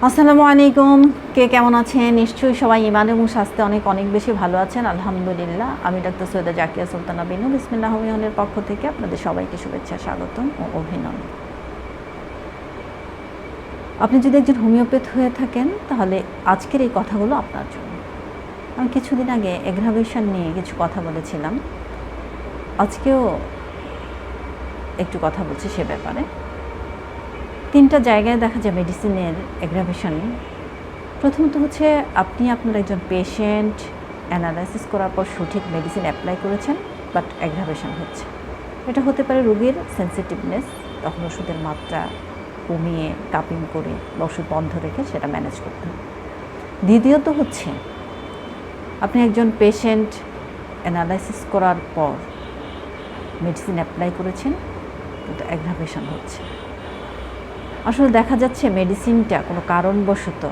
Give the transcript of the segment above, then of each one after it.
আসসালামু আলাইকুম। কে কেমন আছেন? নিশ্চয়ই সবাই ইমান এবং স্বাস্থ্যে অনেক অনেক বেশি ভালো আছেন। আলহামদুলিল্লাহ। আমি ডাক্তার সৈয়দা জাকিয়া সুলতানা বিনু বিসমিল্লাহ মিয়নের পক্ষ থেকে আপনাদের সবাইকে শুভেচ্ছা, স্বাগতম ও অভিনন্দন। আপনি যদি একজন হোমিওপ্যাথ হয়ে থাকেন তাহলে আজকের এই কথাগুলো আপনার জন্য। আমি কিছুদিন আগে এগ্রাভেশন নিয়ে কিছু কথা বলেছিলাম, আজকেও একটু কথা বলছি সে ব্যাপারে। 3টা জায়গায় দেখা যায় মেডিসিনের এগ্রাভেশন। প্রথমত হচ্ছে আপনি আপনার একজন পেশেন্ট অ্যানালাইসিস করার পর সঠিক মেডিসিন অ্যাপ্লাই করেছেন, বাট অ্যাগ্রাভেশন হচ্ছে। এটা হতে পারে রোগীর সেন্সিটিভনেস, তখন ওষুধের মাত্রা কমিয়ে কাপিং করে বা ওষুধ বন্ধ রেখে সেটা ম্যানেজ করতে হবে। দ্বিতীয়ত হচ্ছে আপনি একজন পেশেন্ট অ্যানালাইসিস করার পর মেডিসিন অ্যাপ্লাই করেছেন কিন্তু অ্যাগ্রাভেশন হচ্ছে। আসলে দেখা যাচ্ছে মেডিসিনটা কোনো কারণবশত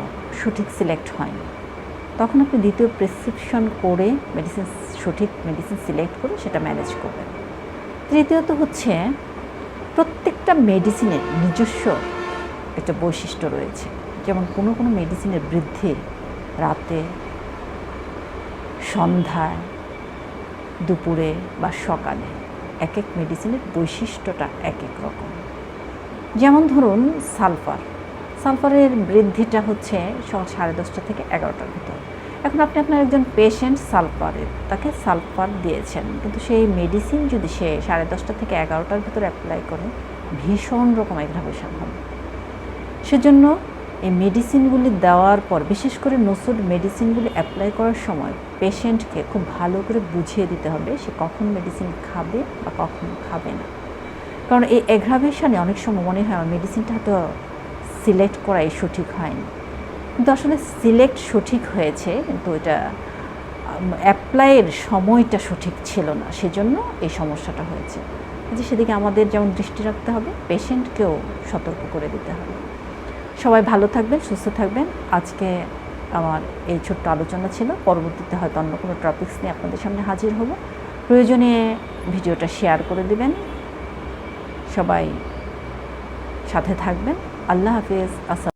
সঠিক সিলেক্ট হয়নি, তখন আপনি দ্বিতীয় প্রেসক্রিপশন করে সঠিক মেডিসিন সিলেক্ট করে সেটা ম্যানেজ করবেন। তৃতীয়ত হচ্ছে প্রত্যেকটা মেডিসিনের নিজস্ব একটা বৈশিষ্ট্য রয়েছে, যেমন কোনো কোনো মেডিসিনের বৃদ্ধি রাতে, সন্ধ্যায়, দুপুরে বা সকালে, এক এক মেডিসিনের বৈশিষ্ট্যটা এক এক রকম। যেমন ধরুন সালফারের বৃদ্ধিটা হচ্ছে সকাল 10:30 থেকে 11টার ভিতর। এখন আপনি আপনার একজন পেশেন্ট তাকে সালফার দিয়েছেন, কিন্তু সেই মেডিসিন যদি সে 10:30 থেকে 11টার ভিতর অ্যাপ্লাই করে ভীষণ রকম অ্যাগ্রাভেশন হবে। সেজন্য এই মেডিসিনগুলি দেওয়ার পর, বিশেষ করে নসুর মেডিসিনগুলি অ্যাপ্লাই করার সময় পেশেন্টকে খুব ভালো করে বুঝিয়ে দিতে হবে সে কখন মেডিসিন খাবে বা কখন খাবে না। কারণ এই অ্যাগ্রাভেশনে অনেক সময় মনে হয় আমার মেডিসিনটা হয়তো সিলেক্ট করাই সঠিক হয়নি, কিন্তু আসলে সিলেক্ট সঠিক হয়েছে, কিন্তু এটা অ্যাপ্লাইয়ের সময়টা সঠিক ছিল না, সেজন্য এই সমস্যাটা হয়েছে। যে সেদিকে আমাদের যেমন দৃষ্টি রাখতে হবে, পেশেন্টকেও সতর্ক করে দিতে হবে। সবাই ভালো থাকবেন, সুস্থ থাকবেন। আজকে আমার এই ছোট্ট আলোচনা ছিল, পরবর্তীতে হয়তো অন্য কোনো টপিকস নিয়ে আপনাদের সামনে হাজির হব। প্রয়োজনে ভিডিওটা শেয়ার করে দিবেন। সবাই সাথে থাকবেন। আল্লাহ হাফিজ।